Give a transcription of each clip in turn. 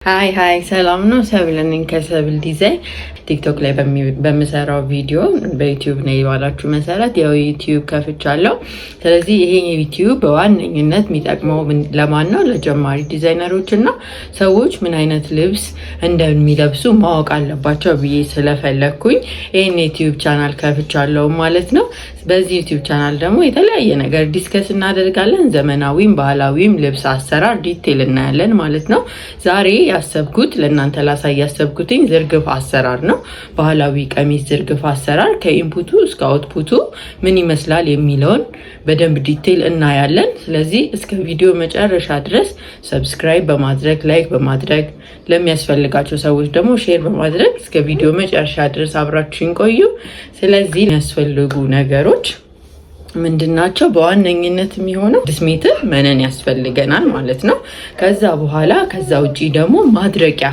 ሃይ ሰላም ነው። ሰብል ነኝ ከሰብል ዲዛይን ቲክቶክ ላይ በምሰራው ቪዲዮ በዩቲዩብ ነው የባላችሁ መሰረት ያው ዩቲዩብ ከፍቻለሁ። ስለዚህ ይሄ ዩቲዩብ በዋነኝነት የሚጠቅመው ለማን ነው? ለጀማሪ ዲዛይነሮች እና ሰዎች ምን አይነት ልብስ እንደሚለብሱ ማወቅ አለባቸው ብዬ ስለፈለኩኝ ይሄን ዩቲዩብ ቻናል ከፍቻለሁ ማለት ነው። በዚህ ዩቲዩብ ቻናል ደግሞ የተለያየ ነገር ዲስከስ እናደርጋለን። ዘመናዊም ባህላዊም ልብስ አሰራር ዲቴል እናያለን ማለት ነው። ዛሬ ያሰብኩት ለእናንተ ላሳይ ያሰብኩትኝ ዝርግፍ አሰራር ነው። ባህላዊ ቀሚስ ዝርግፍ አሰራር ከኢንፑቱ እስከ አውትፑቱ ምን ይመስላል የሚለውን በደንብ ዲቴል እናያለን። ስለዚህ እስከ ቪዲዮ መጨረሻ ድረስ ሰብስክራይብ በማድረግ ላይክ በማድረግ ለሚያስፈልጋቸው ሰዎች ደግሞ ሼር በማድረግ እስከ ቪዲዮ መጨረሻ ድረስ አብራችሁን ቆዩ። ስለዚህ የሚያስፈልጉ ነገሮች ምንድናቸው? በዋነኝነት የሚሆነው 6 ሜትር መነን ያስፈልገናል ማለት ነው። ከዛ ውጪ ደግሞ ማድረቂያ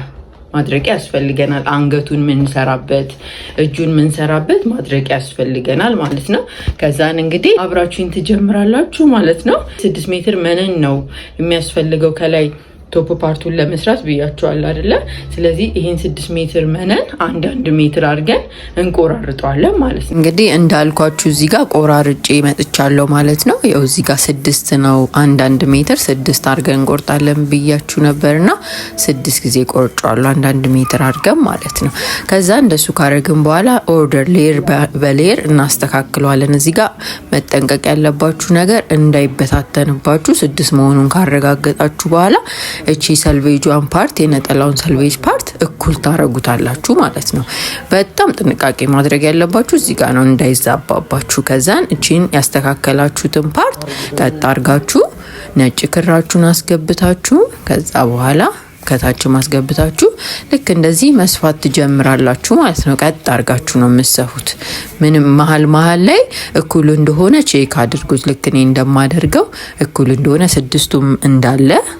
ያስፈልገናል። አንገቱን ምንሰራበት እጁን ምንሰራበት ማድረቂያ ያስፈልገናል ማለት ነው። ከዛን እንግዲህ አብራችሁን ትጀምራላችሁ ማለት ነው። 6 ሜትር መነን ነው የሚያስፈልገው ከላይ ቶፕ ፓርቱን ለመስራት ብያቸዋል አይደለ? ስለዚህ ይሄን 6 ሜትር መነን 1 ሜትር አድርገን እንቆራርጠዋለን ማለት ነው። እንግዲህ እንዳልኳችሁ እዚህ ጋር ቆራርጬ መጥቻለሁ ማለት ነው። ያው እዚህ ጋር 6 ነው 1 ሜትር 6 አድርገን እንቆርጣለን ብያችሁ ነበርና 6 ጊዜ ቆርጫለሁ 1 ሜትር አድርገን ማለት ነው። ከዛ እንደሱ ካረግን በኋላ ኦርደር ሌየር በሌየር እናስተካክለዋለን። እዚህ ጋር መጠንቀቅ ያለባችሁ ነገር እንዳይበታተንባችሁ 6 መሆኑን ካረጋገጣችሁ በኋላ እቺ ሰልቬጇን ፓርት የነጠላውን ሰልቬጅ ፓርት እኩል ታረጉታላችሁ ማለት ነው። በጣም ጥንቃቄ ማድረግ ያለባችሁ እዚህ ጋር ነው እንዳይዛባባችሁ። ከዛን እቺን ያስተካከላችሁትን ፓርት ቀጥ አርጋችሁ ነጭ ክራችሁን አስገብታችሁ ከዛ በኋላ ከታች ማስገብታችሁ ልክ እንደዚህ መስፋት ትጀምራላችሁ ማለት ነው። ቀጥ አርጋችሁ ነው የምትሰፉት። ምንም መሀል ላይ እኩል እንደሆነ ቼክ አድርጉት። ልክ እኔ እንደማደርገው እኩል እንደሆነ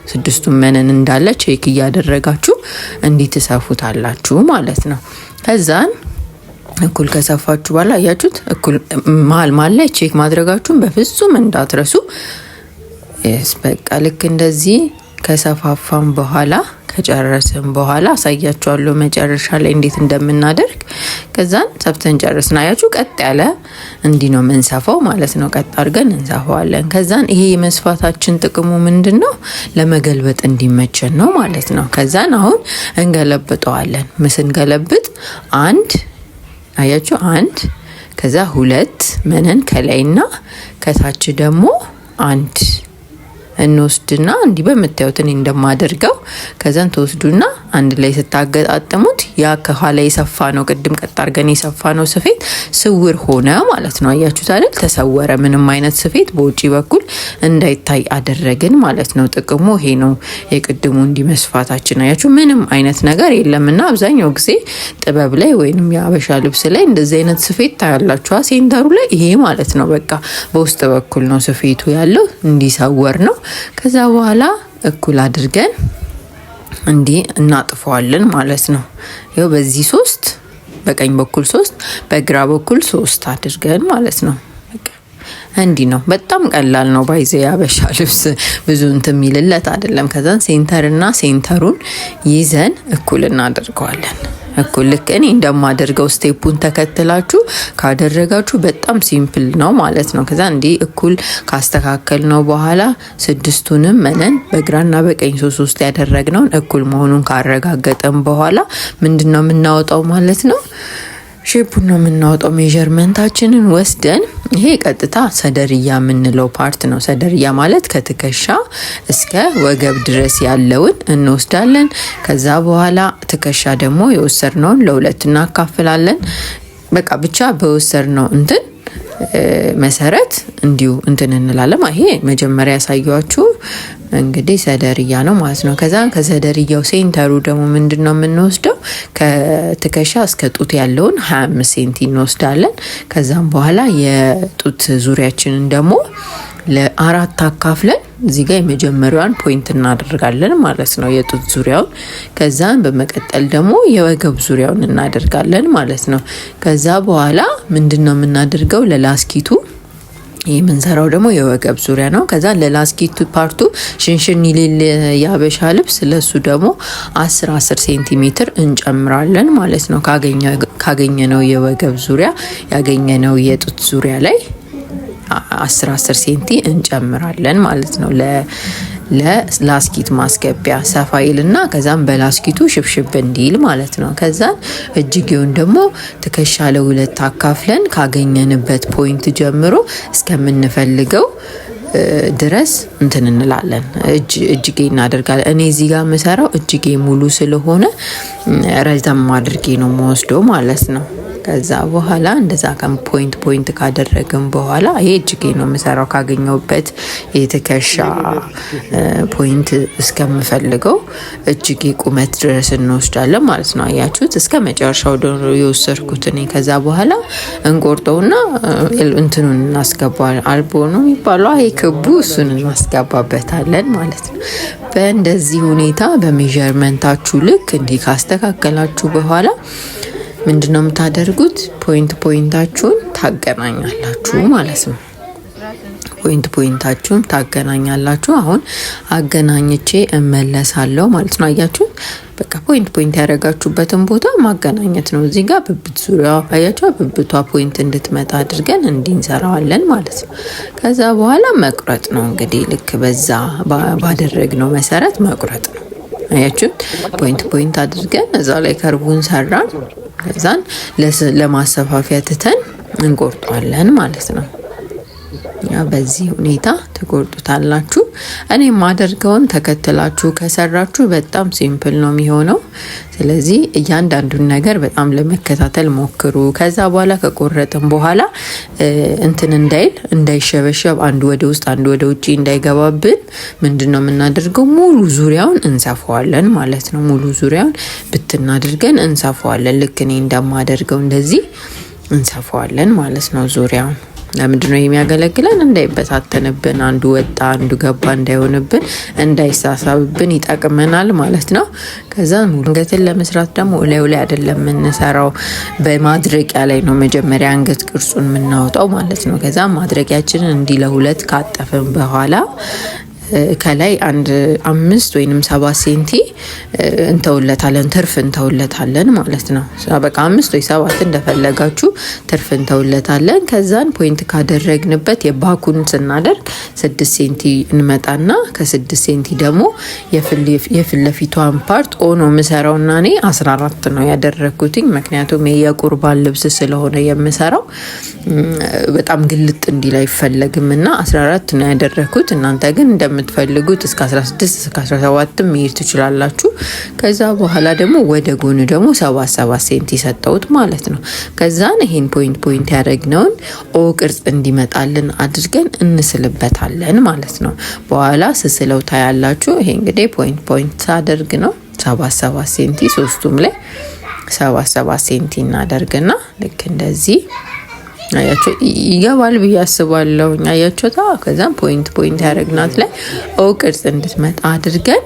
ስድስቱም መነን እንዳለ ቼክ እያደረጋችሁ እንዲህ ትሰፉታላችሁ ማለት ነው። ከዛን እኩል ከሰፋችሁ በኋላ አያችሁት፣ እኩል መሀል ላይ ቼክ ማድረጋችሁን በፍጹም እንዳትረሱ። በቃ ልክ እንደዚህ ከሰፋፋም በኋላ ከጨረስን በኋላ አሳያችኋለሁ መጨረሻ ላይ እንዴት እንደምናደርግ። ከዛን ሰፍተን ጨርስና አያችሁ ቀጥ ያለ እንዲህ ነው የምንሰፋው ማለት ነው። ቀጥ አድርገን እንሰፋዋለን። ከዛን ይሄ የመስፋታችን ጥቅሙ ምንድነው? ለመገልበጥ እንዲመቸን ነው ማለት ነው። ከዛን አሁን እንገለብጠዋለን። ስንገለብጥ አያችሁ 1 ከዛ 2 መነን ከላይና ከታች ደግሞ 1 እንወስድና እንዲህ በመታየት እኔ እንደማደርገው ከዛን ተወስዱና አንድ ላይ ስታገጣጥሙት ያ ከኋላ የሰፋ ነው ቅድም ቀጥ አርገን የሰፋ ነው ስፌት ስውር ሆነ ማለት ነው። አያችሁት አይደል? ተሰወረ። ምንም አይነት ስፌት በውጪ በኩል እንዳይታይ አደረግን ማለት ነው። ጥቅሙ ይሄ ነው። የቅድሙ እንዲመስፋታችን አያችሁ ምንም አይነት ነገር የለምና አብዛኛው ጊዜ ጥበብ ላይ ወይንም የአበሻ ልብስ ላይ እንደዚህ አይነት ስፌት ታያላችሁ። ሴንተሩ ላይ ይሄ ማለት ነው። በቃ በውስጥ በኩል ነው ስፌቱ ያለው እንዲሰወር ነው። ከዛ በኋላ እኩል አድርገን እንዲህ እናጥፈዋለን ማለት ነው። ይኸው በዚህ 3 በቀኝ በኩል 3 በግራ በኩል 3 አድርገን ማለት ነው። እንዲህ ነው። በጣም ቀላል ነው። ባይዘ ያበሻ ልብስ ብዙ እንትን የሚልለት አይደለም። ከዛን ሴንተሩን ይዘን እኩል እናደርገዋለን። እኩል ልክ እኔ እንደማደርገው ስቴፑን ተከትላችሁ ካደረጋችሁ በጣም ሲምፕል ነው ማለት ነው። ከዛ እንዲህ እኩል ካስተካከል ነው በኋላ 6ቱንም መነን በግራና በቀኝ 3 ያደረግነውን እኩል መሆኑን ካረጋገጠን በኋላ ምንድነው የምናወጣው ማለት ነው? ሼፑን ነው የምናወጣው። ሜዠርመንታችንን ወስደን ይሄ ቀጥታ ሰደርያ የምንለው ፓርት ነው። ሰደርያ ማለት ከትከሻ እስከ ወገብ ድረስ ያለውን እንወስዳለን። ከዛ በኋላ ትከሻ ደግሞ የወሰድነውን ለ2 እናካፍላለን። በቃ ብቻ በወሰድነው መሰረት እንዲሁ እንላለን። ይሄ መጀመሪያ ያሳያችሁ እንግዲህ ሰደርያ ነው ማለት ነው። ከሰደርያው ሴንተሩ ደግሞ ምንድነው የምንወስደው? ከትከሻ እስከ ጡት ያለውን 25 ሴንቲ እንወስዳለን። ከዛም በኋላ የጡት ዙሪያችንን ደግሞ ለ4 አካፍለን እዚህ ጋር የመጀመሪያዋን ፖይንት እናደርጋለን ማለት ነው፣ የጡት ዙሪያውን። ከዛን በመቀጠል ደግሞ የወገብ ዙሪያውን እናደርጋለን ማለት ነው። ከዛ በኋላ ምንድነው የምናደርገው? ለላስኪቱ ይህ የምንሰራው ደግሞ የወገብ ዙሪያ ነው። ከዛ ለላስኪቱ ፓርቱ ሽንሽን ይሌል ያበሻ ልብስ ለሱ ደግሞ 10 ሴንቲሜትር እንጨምራለን ማለት ነው። ካገኘነው የወገብ ዙሪያ ያገኘነው የጡት ዙሪያ ላይ 10 ሴንቲ እንጨምራለን ማለት ነው። ለላስኪት ማስገቢያ ሰፋ ይልና ከዛም በላስኪቱ ሽብሽብ እንዲል ማለት ነው። ከዛን እጅጌውን ደግሞ ትከሻ ለሁለት አካፍለን ካገኘንበት ፖይንት ጀምሮ እስከምንፈልገው ድረስ እንትን እንላለን። እጅጌ እናደርጋለን። እኔ እዚህ ጋር የምሰራው እጅጌ ሙሉ ስለሆነ ረዘም አድርጌ ነው የምወስደው ማለት ነው። ከዛ በኋላ እንደዛ ፖይንት ካደረግን በኋላ ይሄ እጅጌ ነው የምሰራው። ካገኘውበት የትከሻ ፖይንት እስከምፈልገው እጅጌ ቁመት ድረስ እንወስዳለን ማለት ነው። አያችሁት? እስከ መጨረሻው የወሰድኩት እኔ። ከዛ በኋላ እንቆርጠውና እንትኑን እናስገባለን። አልቦ ነው የሚባለው ይሄ ክቡ፣ እሱን እናስገባበታለን ማለት ነው። በእንደዚህ ሁኔታ በሜዠርመንታችሁ ልክ እንዲህ ካስተካከላችሁ በኋላ ምንድነው የምታደርጉት? ፖይንታችሁን ታገናኛላችሁ ማለት ነው። ፖይንታችሁን ታገናኛላችሁ። አሁን አገናኝቼ እመለሳለሁ ማለት ነው። አያችሁ? በቃ ፖይንት ያደረጋችሁበትን ቦታ ማገናኘት ነው። እዚህ ጋር ብብት ዙሪያ አያችሁ? ብብቷ ፖይንት እንድትመጣ አድርገን እንዲንሰራዋለን ማለት ነው። ከዛ በኋላ መቁረጥ ነው እንግዲህ ልክ በዛ ባደረግነው መሰረት መቁረጥ ነው። አያችሁ? ፖይንት አድርገን እዛ ላይ ከርቡን ሰራን። ከዛን ለማሰፋፊያ ትተን እንቆርጧለን ማለት ነው። ያ በዚህ ሁኔታ ተቆርጡታላችሁ። እኔ ማደርገውን ተከትላችሁ ከሰራችሁ በጣም ሲምፕል ነው የሚሆነው። ስለዚህ እያንዳንዱን ነገር በጣም ለመከታተል ሞክሩ። ከዛ በኋላ ከቆረጥን በኋላ እንትን እንዳይሸበሸብ አንዱ ወደ ውስጥ አንዱ ወደ ውጪ እንዳይገባብን ምንድነው የምናደርገው? ሙሉ ዙሪያውን እንሰፋዋለን ማለት ነው። ሙሉ ዙሪያውን ብትናደርገን እንሰፋዋለን። ልክ እኔ እንደማደርገው እንደዚህ እንሰፋዋለን ማለት ነው ዙሪያውን። ለምንድነው የሚያገለግለን? እንዳይበታተንብን፣ አንዱ ወጣ አንዱ ገባ እንዳይሆንብን፣ እንዳይሳሳብብን ይጠቅመናል ማለት ነው። ከዛ አንገትን ለመስራት ደግሞ ላዩ ላይ አይደለም የምንሰራው፣ በማድረቂያ ላይ ነው መጀመሪያ አንገት ቅርጹን የምናወጣው ማለት ነው። ከዛ ማድረቂያችንን እንዲህ ለሁለት ካጠፍን በኋላ ከላይ 5 ወይም 7 ሴንቲ እንተውለታለን፣ ትርፍ እንተውለታለን ማለት ነው። በቃ 5 ወይ 7 እንደፈለጋችሁ ትርፍ እንተውለታለን። ከዛን ፖይንት ካደረግንበት የባኩን ስናደርግ 6 ሴንቲ እንመጣና ከ6 ሴንቲ ደግሞ የፍለፊቷን ፓርት ኦኖ ምሰራውና እኔ 14 ነው ያደረኩትኝ። ምክንያቱም የቁርባን ልብስ ስለሆነ የምሰራው በጣም ግልጥ እንዲል አይፈለግምና 14 ነው ያደረኩት። እናንተ ግን እንደምትፈልጉት እስከ 16 እስከ 17 መሄድ ትችላላችሁ። ከዛ በኋላ ደግሞ ወደ ጎን ደግሞ 7 ሴንቲ ሰጠውት ማለት ነው። ከዛን ይሄን ፖይንት ያደረግነውን ኦ ቅርጽ እንዲመጣልን አድርገን እንስልበታለን ማለት ነው። በኋላ ስስለው ታያላችሁ። ይሄ እንግዲህ ፖይንት ሳደርግ ነው 7 ሴንቲ ሶስቱም ላይ 7 ሴንቲ እናደርግና ልክ እንደዚህ አያችሁ ይገባል ብዬ አስባለሁ። አያችሁ ከዛም ፖይንት ያደረግናት ላይ ኦ ቅርጽ እንድትመጣ አድርገን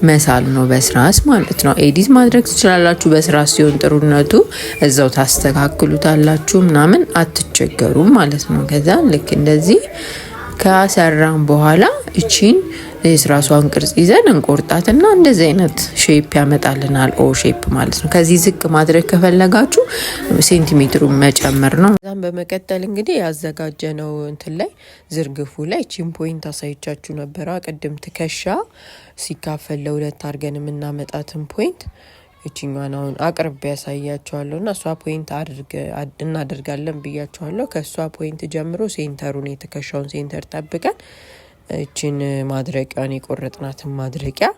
መሳል ነው በስራስ ማለት ነው። ኤዲት ማድረግ ትችላላችሁ። በስራስ ሲሆን ጥሩነቱ እዛው ታስተካክሉታላችሁ ምናምን አትቸገሩም ማለት ነው። ከዛ ልክ እንደዚህ ከሰራን በኋላ እቺን የስራሷን ቅርጽ ይዘን እንቆርጣትና እንደዚህ አይነት ሼፕ ያመጣልናል። ኦ ሼፕ ማለት ነው። ከዚህ ዝቅ ማድረግ ከፈለጋችሁ ሴንቲሜትሩን መጨመር ነው። ከዛም በመቀጠል እንግዲህ ያዘጋጀነው እንትን ላይ ዝርግፉ ላይ ቺን ፖይንት አሳይቻችሁ ነበር። ቅድም ትከሻ ሲካፈል ለሁለት አድርገን የምናመጣትን ፖይንት እቺኛውን አሁን አቅርቤ ያሳያችኋለሁና እሷ ፖይንት እናደርጋለን ብያችኋለሁ። ከሷ ፖይንት ጀምሮ ሴንተሩን የትከሻውን ሴንተር ጠብቀን እቺን ማድረቂያን የቆረጥናትን ማድረቂያ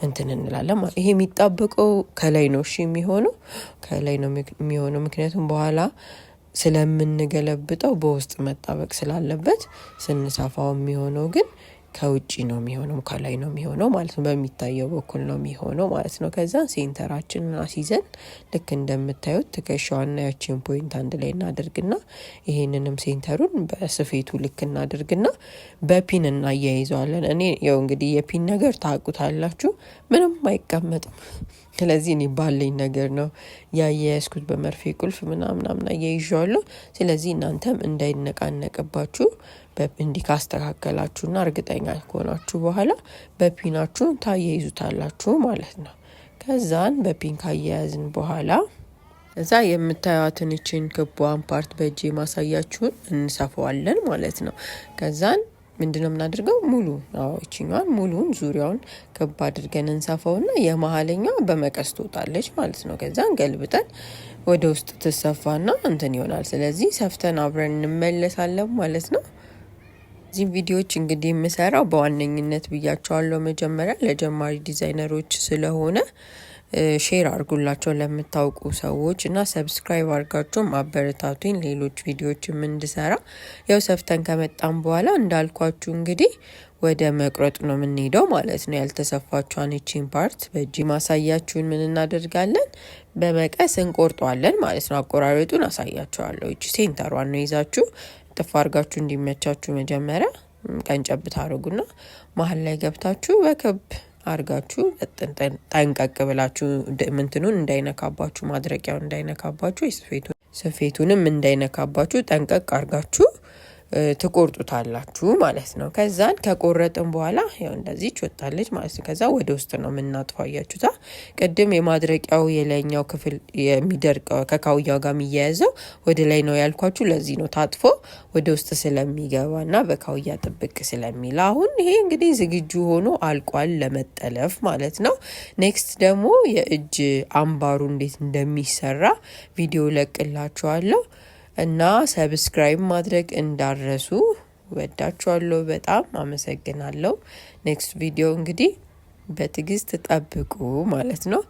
እንትን እንላለን ማለት። ይሄ የሚጣበቀው ከላይ ነው። እሺ የሚሆነው ከላይ ነው የሚሆነው፣ ምክንያቱም በኋላ ስለምንገለብጠው በውስጥ መጣበቅ ስላለበት ስንሰፋው የሚሆነው ግን ከውጪ ነው የሚሆነው፣ ከላይ ነው የሚሆነው ማለት ነው። በሚታየው በኩል ነው የሚሆነው ማለት ነው። ከዛ ሴንተራችንን አስይዘን ልክ እንደምታዩት ትከሻዋና ያቺን ፖይንት አንድ ላይ እናደርግና ይሄንንም ሴንተሩን በስፌቱ ልክ እናደርግና በፒን እናያይዘዋለን። እኔ ያው እንግዲህ የፒን ነገር ታውቁታላችሁ፣ ምንም አይቀመጥም። ስለዚህ እኔ ባለኝ ነገር ነው ያያያዝኩት፣ በመርፌ ቁልፍ ምናምን አያይዣለሁ። ስለዚህ እናንተም እንዳይነቃነቅባችሁ እንዲህ ካስተካከላችሁና እርግጠኛ ከሆናችሁ በኋላ በፒናችሁ ታያይዙታላችሁ ማለት ነው። ከዛን በፒን ካያያዝን በኋላ እዛ የምታዩትን እቺን ክቧን ፓርት በእጄ ማሳያችሁን እንሰፋዋለን ማለት ነው። ከዛን ምንድነው የምናደርገው? ሙሉ እቺኛዋን ሙሉን ዙሪያውን ክብ አድርገን እንሰፋውና የመሃለኛው በመቀስ ትወጣለች ማለት ነው። ከዛን ገልብጠን ወደ ውስጥ ትሰፋና እንትን ይሆናል። ስለዚህ ሰፍተን አብረን እንመለሳለን ማለት ነው። እዚህ ቪዲዮዎች እንግዲህ የምሰራው በዋነኝነት ብያቸዋለሁ መጀመሪያ ለጀማሪ ዲዛይነሮች ስለሆነ ሼር አድርጉላቸው ለምታውቁ ሰዎች እና ሰብስክራይብ አድርጋችሁ አበረታቱኝ ሌሎች ቪዲዮዎችም እንድሰራ። ያው ሰፍተን ከመጣን በኋላ እንዳልኳችሁ እንግዲህ ወደ መቁረጡ ነው የምንሄደው ማለት ነው። ያልተሰፋችውን እቺን ፓርት በእጅ ማሳያችሁን ምን እናደርጋለን? በመቀስ እንቆርጠዋለን ማለት ነው። አቆራረጡን አሳያችኋለሁ። እቺ ሴንተሯን ነው ይዛችሁ ጥፍ አድርጋችሁ እንዲመቻችሁ መጀመሪያ ቀንጨብ ታደርጉና መሀል ላይ ገብታችሁ በክብ አርጋችሁ ጠንቀቅ ብላችሁ ምንትኑን እንዳይነካባችሁ ማድረቂያው እንዳይነካባችሁ ስፌቱንም እንዳይነካባችሁ ጠንቀቅ አርጋችሁ ትቆርጡታላችሁ ማለት ነው። ከዛን ከቆረጥን በኋላ ያው እንደዚህ ወጣለች ማለት ነው። ከዛ ወደ ውስጥ ነው የምናጥፋው። ያያችሁታ ቅድም የማድረቂያው የላይኛው ክፍል የሚደርቀው ከካውያው ጋር የሚያያዘው ወደ ላይ ነው ያልኳችሁ። ለዚህ ነው ታጥፎ ወደ ውስጥ ስለሚገባና በካውያ ጥብቅ ስለሚል። አሁን ይሄ እንግዲህ ዝግጁ ሆኖ አልቋል ለመጠለፍ ማለት ነው። ኔክስት ደግሞ የእጅ አምባሩ እንዴት እንደሚሰራ ቪዲዮ ለቅላችኋለሁ እና ሰብስክራይብ ማድረግ እንዳረሱ። ወዳችኋለሁ፣ በጣም አመሰግናለሁ። ኔክስት ቪዲዮ እንግዲህ በትዕግስት ጠብቁ ማለት ነው።